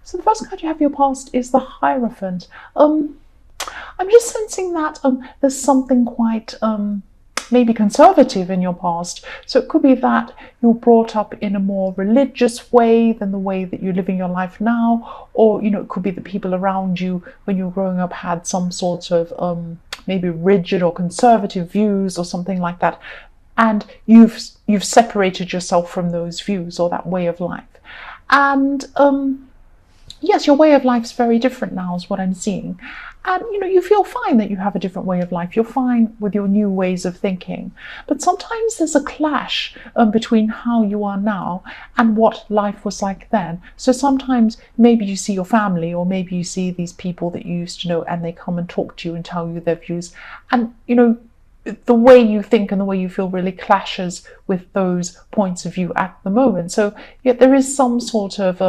So the first card you have for your past is the Hierophant. I'm just sensing that there's something quite maybe conservative in your past. So it could be that you're brought up in a more religious way than the way that you're living your life now, or it could be that people around you when you were growing up had some sort of maybe rigid or conservative views or something like that, and you've separated yourself from those views or that way of life. And yes, your way of life's very different now is what I'm seeing. And you feel fine that you have a different way of life. You're fine with your new ways of thinking. But sometimes there's a clash between how you are now and what life was like then. So sometimes maybe you see your family, or maybe you see these people that you used to know, and they come and talk to you and tell you their views. And the way you think and the way you feel really clashes with those points of view at the moment. So yeah, there is some sort of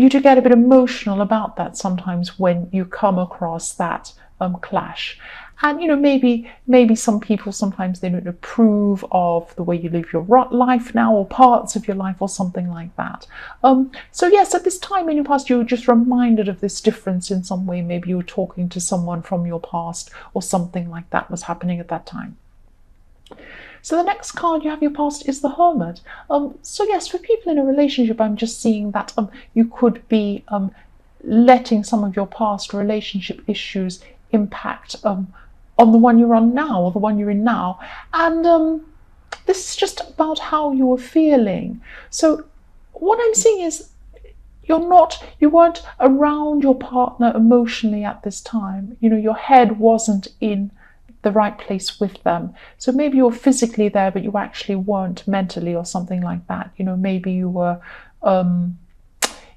you do get a bit emotional about that sometimes when you come across that clash. And maybe some people, sometimes they don't approve of the way you live your life now, or parts of your life, or something like that. So yes, at this time in your past, you were just reminded of this difference in some way. Maybe you were talking to someone from your past, or something like that was happening at that time. So the next card you have your past is the Hermit. So yes, for people in a relationship, I'm just seeing that you could be letting some of your past relationship issues impact on the one you're on now, or the one you're in now. And this is just about how you were feeling. So what I'm seeing is you weren't around your partner emotionally at this time. Your head wasn't in the right place with them. So maybe you're physically there, but you actually weren't mentally, or something like that. Maybe you were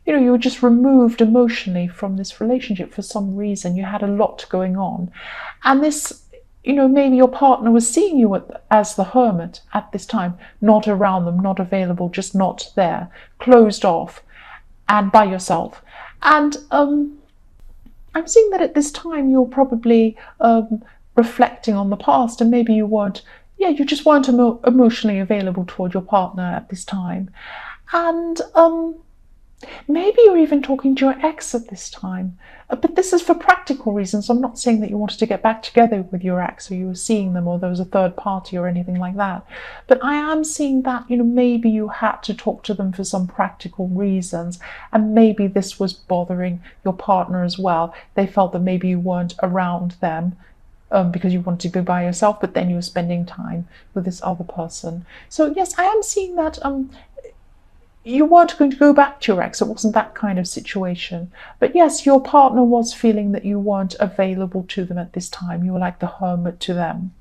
you were just removed emotionally from this relationship for some reason. You had a lot going on, and this maybe your partner was seeing you as the Hermit at this time, not around them, not available, just not there, closed off and by yourself. And I'm seeing that at this time you're probably reflecting on the past, and maybe you just weren't emotionally available toward your partner at this time. And maybe you're even talking to your ex at this time, but this is for practical reasons. I'm not saying that you wanted to get back together with your ex, or you were seeing them, or there was a third party or anything like that. But I am seeing that maybe you had to talk to them for some practical reasons, and maybe this was bothering your partner as well. They felt that maybe you weren't around them because you wanted to be by yourself, but then you were spending time with this other person. So yes, I am seeing that you weren't going to go back to your ex. It wasn't that kind of situation. But yes, your partner was feeling that you weren't available to them at this time. You were like the Hermit to them.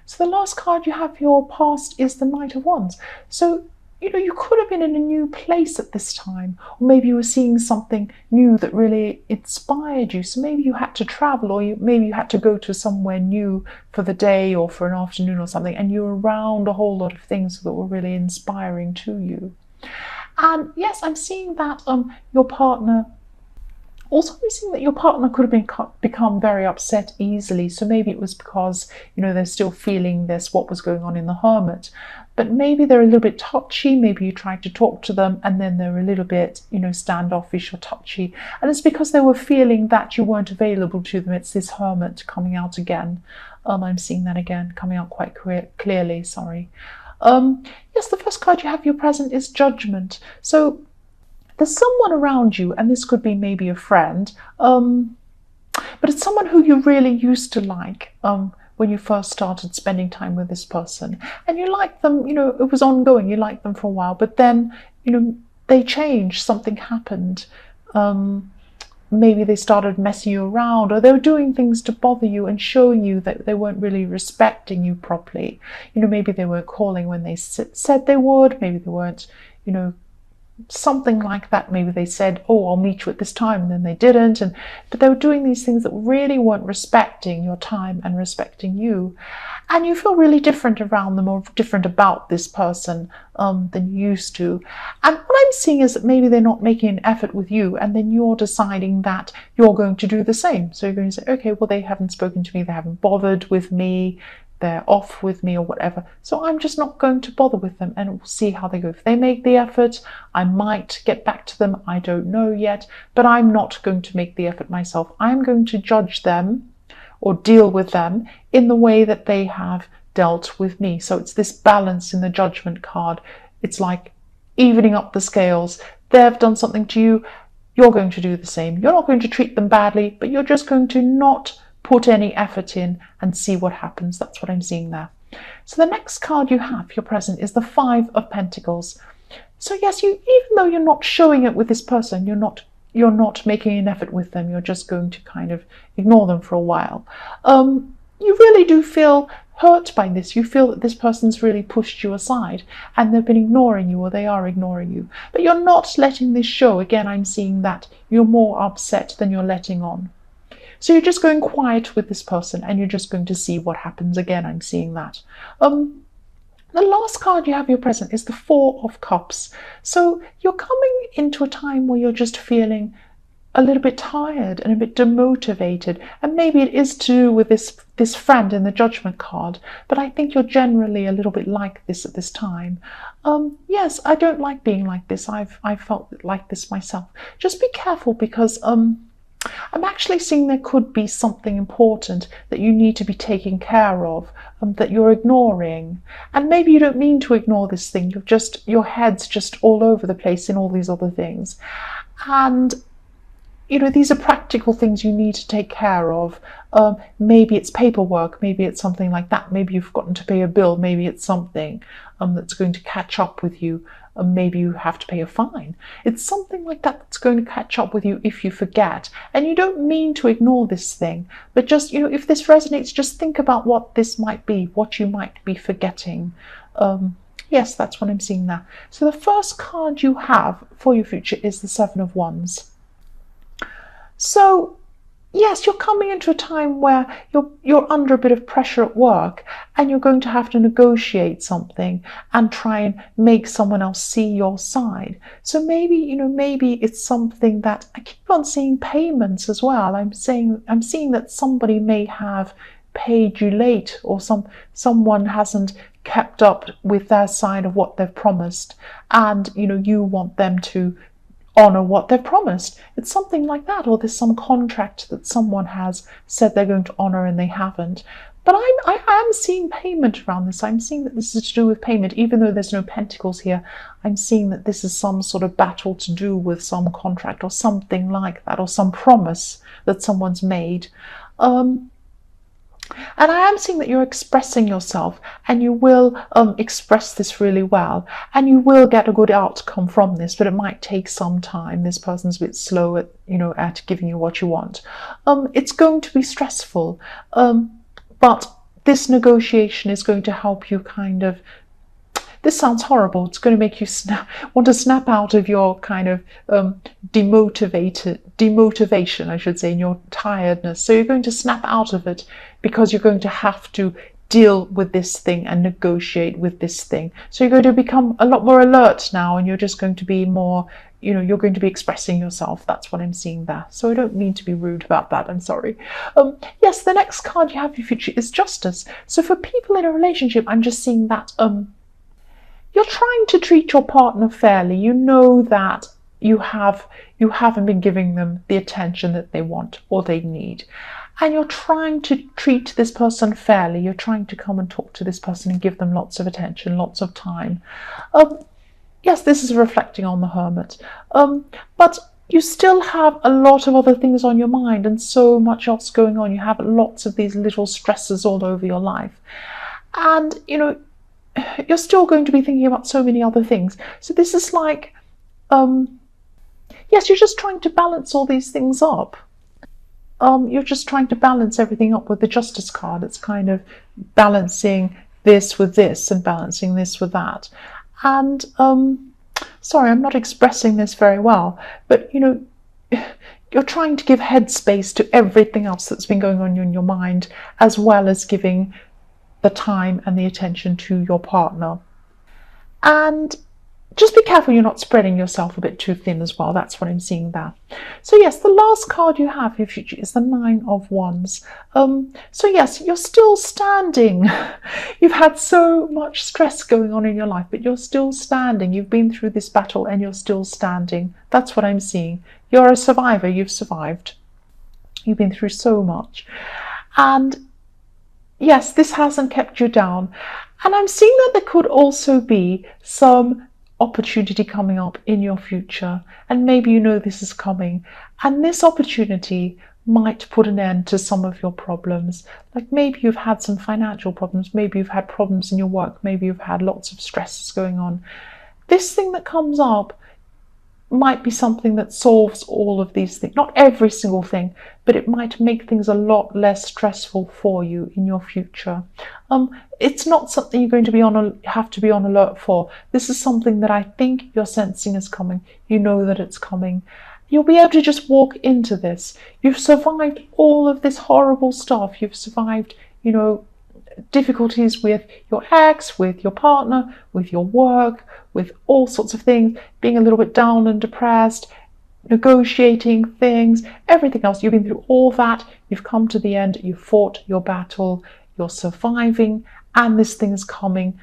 So the last card you have for your past is the Knight of Wands. So you could have been in a new place at this time, or maybe you were seeing something new that really inspired you. So maybe you had to travel, or maybe you had to go to somewhere new for the day or for an afternoon or something, and you were around a whole lot of things that were really inspiring to you. And yes, I'm seeing that your partner, also I'm seeing that your partner could have become very upset easily. So maybe it was because they're still feeling this, what was going on in the Hermit. But maybe they're a little bit touchy. Maybe you tried to talk to them, and then they're a little bit, standoffish or touchy. And it's because they were feeling that you weren't available to them. It's this Hermit coming out again. I'm seeing that again, coming out quite clearly, sorry. Yes, the first card you have for your present is Judgment. So there's someone around you, and this could be maybe a friend, but it's someone who you really used to like when you first started spending time with this person. And you liked them, it was ongoing, you liked them for a while, but then, they changed, something happened. Maybe they started messing you around, or they were doing things to bother you and showing you that they weren't really respecting you properly. Maybe they weren't calling when they said they would. Maybe they weren't, something like that. Maybe they said, oh, I'll meet you at this time, and then they didn't. But they were doing these things that really weren't respecting your time and respecting you. And you feel really different around them, or different about this person than you used to. And what I'm seeing is that maybe they're not making an effort with you, and then you're deciding that you're going to do the same. So you're going to say, okay, well, they haven't spoken to me, they haven't bothered with me, they're off with me or whatever. So I'm just not going to bother with them, and we'll see how they go. If they make the effort, I might get back to them. I don't know yet, but I'm not going to make the effort myself. I'm going to judge them or deal with them in the way that they have dealt with me. So it's this balance in the Judgment card. It's like evening up the scales. They've done something to you, you're going to do the same. You're not going to treat them badly, but you're just going to not put any effort in and see what happens. That's what I'm seeing there. So the next card you have, your present, is the Five of Pentacles. So yes, even though you're not showing it with this person, you're not making an effort with them, you're just going to kind of ignore them for a while. You really do feel hurt by this. You feel that this person's really pushed you aside and they've been ignoring you, or they are ignoring you. But you're not letting this show. Again, I'm seeing that you're more upset than you're letting on. So you're just going quiet with this person and you're just going to see what happens. Again, I'm seeing that. The last card you have your present is the Four of Cups. So you're coming into a time where you're just feeling a little bit tired and a bit demotivated, and maybe it is to do with this friend in the Judgment card, but I think you're generally a little bit like this at this time. Yes, I don't like being like this. I've felt like this myself. Just be careful, because I'm actually seeing there could be something important that you need to be taking care of, that you're ignoring. And maybe you don't mean to ignore this thing. Your head's just all over the place in all these other things. And these are practical things you need to take care of. Maybe it's paperwork, maybe it's something like that. Maybe you've forgotten to pay a bill, maybe it's something that's going to catch up with you. Maybe you have to pay a fine. It's something like that that's going to catch up with you if you forget. And you don't mean to ignore this thing, but just, if this resonates, just think about what this might be, what you might be forgetting. Yes, that's what I'm seeing now. So the first card you have for your future is the Seven of Wands. So yes, you're coming into a time where you're under a bit of pressure at work, and you're going to have to negotiate something and try and make someone else see your side. So maybe, maybe it's something that I keep on seeing payments as well. I'm seeing that somebody may have paid you late, or someone hasn't kept up with their side of what they've promised, and you want them to honor what they've promised. It's something like that, or there's some contract that someone has said they're going to honor and they haven't. But I am seeing payment around this. I'm seeing that this is to do with payment, even though there's no pentacles here. I'm seeing that this is some sort of battle to do with some contract or something like that, or some promise that someone's made. And I am seeing that you're expressing yourself, and you will express this really well, and you will get a good outcome from this, but it might take some time. This person's a bit slow at, at giving you what you want. It's going to be stressful, but this negotiation is going to help you kind of, this sounds horrible, it's going to make you want to snap out of your kind of demotivation, I should say, in your tiredness. So you're going to snap out of it, because you're going to have to deal with this thing and negotiate with this thing. So you're going to become a lot more alert now, and you're just going to be more, you're going to be expressing yourself. That's what I'm seeing there. So I don't mean to be rude about that, I'm sorry. Yes, the next card you have in your future is Justice. So for people in a relationship, I'm just seeing that you're trying to treat your partner fairly. You know that you haven't been giving them the attention that they want or they need. And you're trying to treat this person fairly. You're trying to come and talk to this person and give them lots of attention, lots of time. Yes, this is reflecting on the Hermit. But you still have a lot of other things on your mind and so much else going on. You have lots of these little stresses all over your life. And, you're still going to be thinking about so many other things. So this is like, yes, you're just trying to balance all these things up. You're just trying to balance everything up with the Justice card. It's kind of balancing this with this and balancing this with that. And sorry, I'm not expressing this very well, but you're trying to give headspace to everything else that's been going on in your mind, as well as giving the time and the attention to your partner. And just be careful you're not spreading yourself a bit too thin as well. That's what I'm seeing there. So yes, the last card you have for your future is the Nine of Wands. So yes, you're still standing. You've had so much stress going on in your life, but you're still standing. You've been through this battle and you're still standing. That's what I'm seeing. You're a survivor. You've survived. You've been through so much. And yes, this hasn't kept you down. And I'm seeing that there could also be some opportunity coming up in your future, and maybe you know this is coming, and this opportunity might put an end to some of your problems. Like maybe you've had some financial problems, maybe you've had problems in your work, maybe you've had lots of stresses going on. This thing that comes up might be something that solves all of these things. Not every single thing, but it might make things a lot less stressful for you in your future. It's not something you're going to have to be on alert for. This is something that I think you're sensing is coming. You know that it's coming. You'll be able to just walk into this. You've survived all of this horrible stuff. You've survived, difficulties with your ex, with your partner, with your work, with all sorts of things, being a little bit down and depressed, negotiating things, everything else. You've been through all that. You've come to the end. You've fought your battle. You're surviving, and this thing is coming.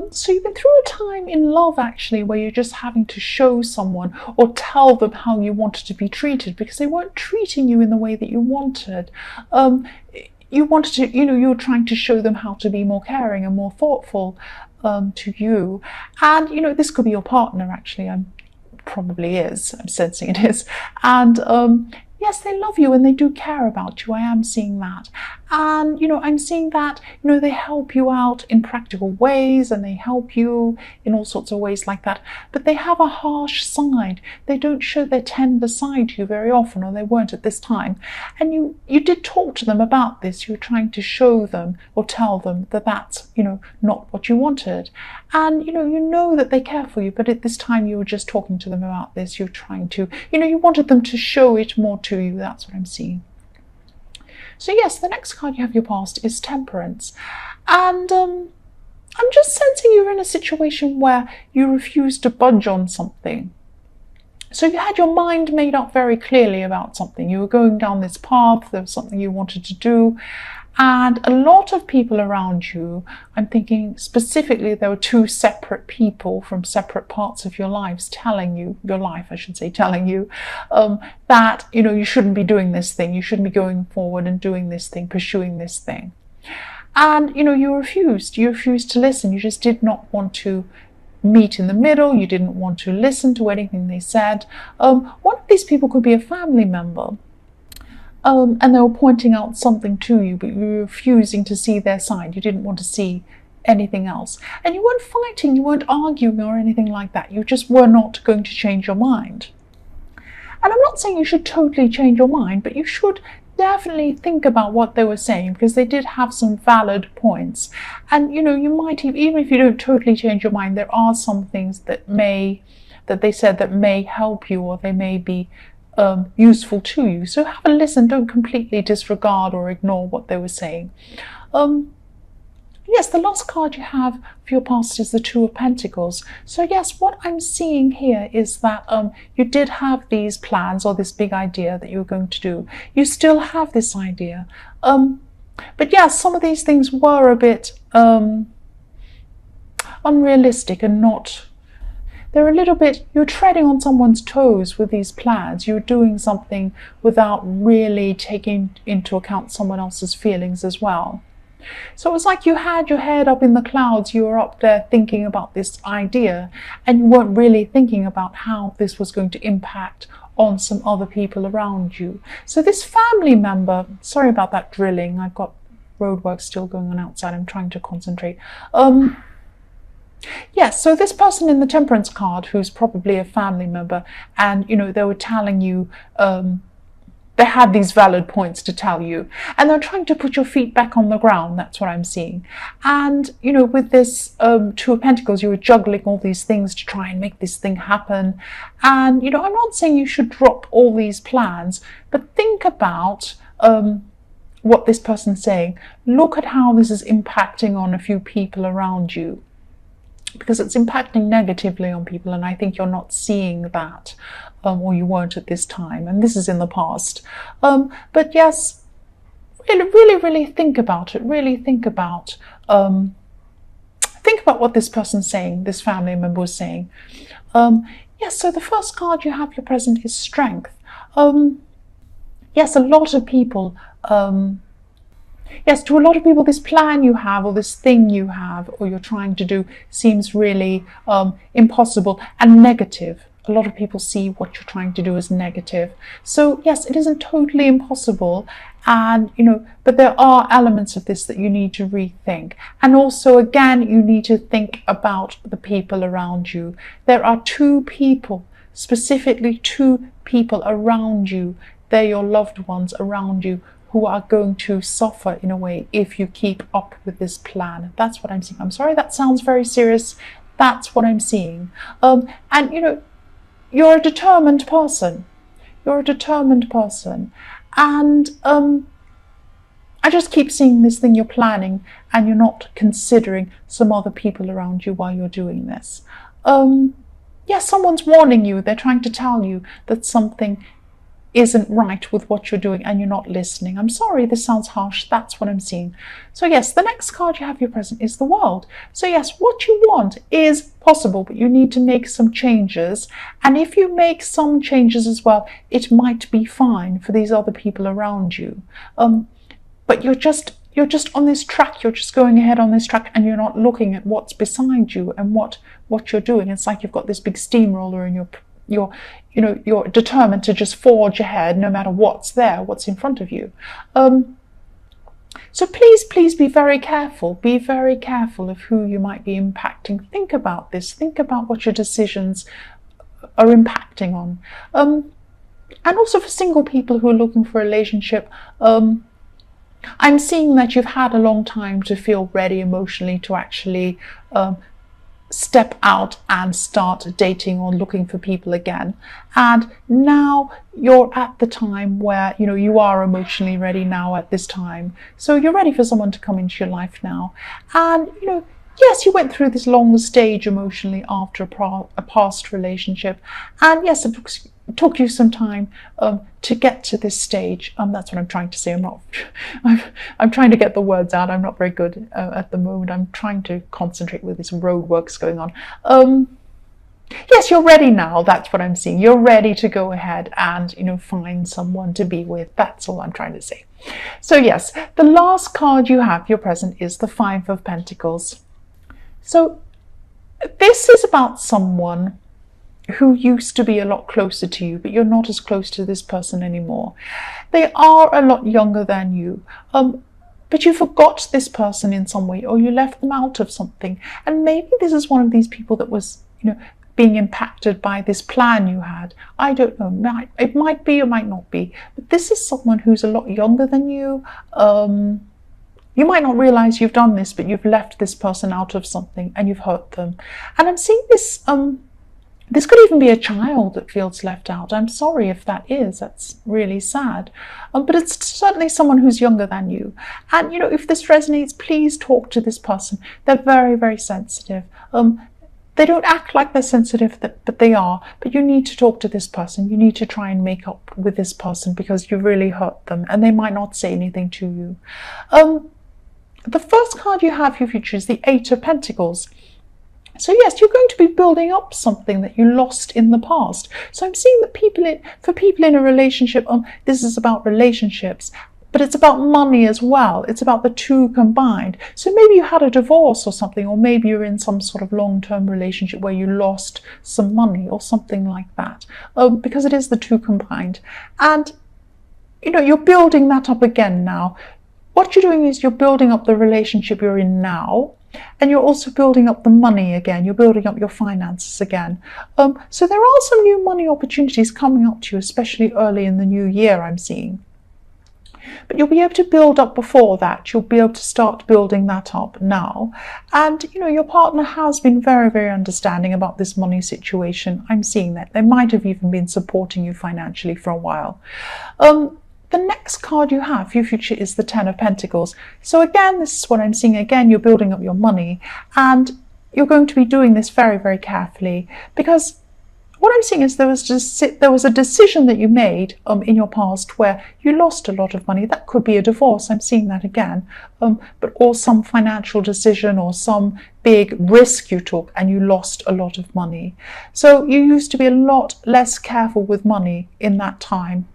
So you've been through a time in love, actually, where you're just having to show someone or tell them how you wanted to be treated because they weren't treating you in the way that you wanted. You wanted to, you were trying to show them how to be more caring and more thoughtful to you. And, this could be your partner, actually. Probably is. I'm sensing it is. And yes, they love you and they do care about you. I am seeing that. And, I'm seeing that, they help you out in practical ways and they help you in all sorts of ways like that. But they have a harsh side. They don't show their tender side to you very often, or they weren't at this time. And you did talk to them about this. You were trying to show them or tell them that that's, not what you wanted. And, you know that they care for you, but at this time you were just talking to them about this. You're trying to, you wanted them to show it more to you. That's what I'm seeing. So yes, the next card you have your past is Temperance. And I'm just sensing you're in a situation where you refuse to budge on something. So you had your mind made up very clearly about something. You were going down this path, there was something you wanted to do. And a lot of people around you, I'm thinking specifically there were two separate people from separate parts of your lives telling you that, you shouldn't be doing this thing. You shouldn't be going forward and doing this thing, pursuing this thing. And, you refused. You refused to listen. You just did not want to meet in the middle. You didn't want to listen to anything they said. One of these people could be a family member. And they were pointing out something to you, but you were refusing to see their side. You didn't want to see anything else. And you weren't fighting, you weren't arguing or anything like that. You just were not going to change your mind. And I'm not saying you should totally change your mind, but you should definitely think about what they were saying, because they did have some valid points. And, you might, even if you don't totally change your mind, there are some things that they said that may help you, or they may be useful to you. So have a listen. Don't completely disregard or ignore what they were saying. Yes, the last card you have for your past is the Two of Pentacles. So yes, what I'm seeing here is that you did have these plans or this big idea that you were going to do. You still have this idea. But yes, some of these things were a bit unrealistic and not... They're a little bit, you're treading on someone's toes with these plans. You're doing something without really taking into account someone else's feelings as well. So it was like you had your head up in the clouds. You were up there thinking about this idea, and you weren't really thinking about how this was going to impact on some other people around you. So this family member, sorry about that drilling. I've got roadwork still going on outside. I'm trying to concentrate. Yes, so this person in the Temperance card, who's probably a family member, and they were telling you, they had these valid points to tell you, and they're trying to put your feet back on the ground. That's what I'm seeing. And with this Two of Pentacles, you were juggling all these things to try and make this thing happen. And I'm not saying you should drop all these plans, but think about what this person's saying. Look at how this is impacting on a few people around you. because it's impacting negatively on people, and I think you're not seeing that, or you weren't at this time, and this is in the past. But yes, really think about it. Really think about what this person's saying, this family member was saying. Yes, so the first card you have, your present, is strength. Yes, a lot of people, yes, to a lot of people, this plan you have, or this thing you have, or you're trying to do, seems really impossible and negative. A lot of people see what you're trying to do as negative. So yes, it isn't totally impossible, and but there are elements of this that you need to rethink. And also, again, you need to think about the people around you. There are two people, specifically two people around you. They're your loved ones around you, who are going to suffer in a way if you keep up with this plan. That's what I'm seeing. I'm sorry, that sounds very serious. That's what I'm seeing. And you're a determined person. You're a determined person. And I just keep seeing this thing you're planning, and you're not considering some other people around you while you're doing this. Yes, someone's warning you. They're trying to tell you that something isn't right with what you're doing, and you're not listening. I'm sorry, this sounds harsh. That's what I'm seeing. So yes, the next card you have, your present, is the World. So yes, what you want is possible, but you need to make some changes. And if you make some changes as well, it might be fine for these other people around you. But you're just on this track. You're just going ahead on this track, and you're not looking at what's beside you and what you're doing. It's like you've got this big steamroller, and you're determined to just forge ahead no matter what's there, what's in front of you. So please be very careful. Be very careful of who you might be impacting. Think about this. Think about what your decisions are impacting on. And also for single people who are looking for a relationship, I'm seeing that you've had a long time to feel ready emotionally to actually step out and start dating or looking for people again. And now you're at the time where you are emotionally ready now at this time. So you're ready for someone to come into your life now. And yes, you went through this long stage emotionally after a past relationship, and yes, it took you some time to get to this stage. That's what I'm trying to say. I'm trying to get the words out. I'm not very good at the moment. I'm trying to concentrate with this roadworks going on. Yes, you're ready now. That's what I'm seeing. You're ready to go ahead and find someone to be with. That's all I'm trying to say. So yes, the last card you have, your present, is the Five of Pentacles. So this is about someone who used to be a lot closer to you, but you're not as close to this person anymore. They are a lot younger than you, but you forgot this person in some way, or you left them out of something. And maybe this is one of these people that was, being impacted by this plan you had. I don't know. It might be, it might not be. But this is someone who's a lot younger than you. You might not realize you've done this, but you've left this person out of something and you've hurt them. And I'm seeing this, this could even be a child that feels left out. I'm sorry if that is. That's really sad. But it's certainly someone who's younger than you. And, if this resonates, please talk to this person. They're very, very sensitive. They don't act like they're sensitive, but they are. But you need to talk to this person. You need to try and make up with this person because you really hurt them, and they might not say anything to you. The first card you have, your future, is the Eight of Pentacles. So yes, you're going to be building up something that you lost in the past. So I'm seeing that for people in a relationship, this is about relationships, but it's about money as well. It's about the two combined. So maybe you had a divorce or something, or maybe you're in some sort of long-term relationship where you lost some money or something like that, because it is the two combined. And, you're building that up again now. What you're doing is you're building up the relationship you're in now, and you're also building up the money again. You're building up your finances again. So there are some new money opportunities coming up to you, especially early in the new year, I'm seeing. But you'll be able to build up before that. You'll be able to start building that up now. And, your partner has been very, very understanding about this money situation. I'm seeing that. They might have even been supporting you financially for a while. The next card you have for your future is the Ten of Pentacles. So again, this is what I'm seeing. Again, you're building up your money, and you're going to be doing this very, very carefully, because what I'm seeing is there was a decision that you made in your past where you lost a lot of money. That could be a divorce. I'm seeing that again, or some financial decision or some big risk you took and you lost a lot of money. So you used to be a lot less careful with money in that time,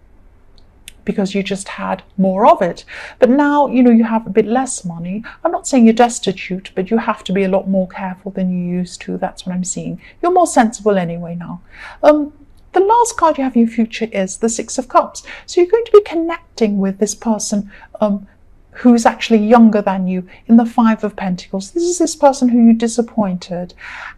because you just had more of it. But now, you have a bit less money. I'm not saying you're destitute, but you have to be a lot more careful than you used to. That's what I'm seeing. You're more sensible anyway now. The last card you have in your future is the Six of Cups. So you're going to be connecting with this person who's actually younger than you in the Five of Pentacles. This is this person who you disappointed.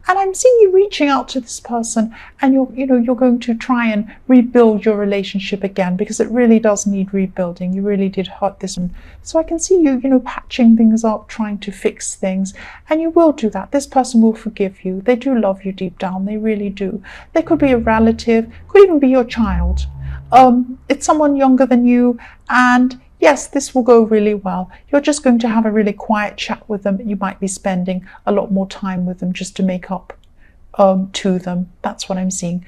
And I'm seeing you reaching out to this person, and you're going to try and rebuild your relationship again, because it really does need rebuilding. You really did hurt this one. So I can see you, patching things up, trying to fix things, and you will do that. This person will forgive you. They do love you deep down. They really do. They could be a relative, could even be your child. It's someone younger than you, and yes, this will go really well. You're just going to have a really quiet chat with them. You might be spending a lot more time with them just to make up to them. That's what I'm seeing.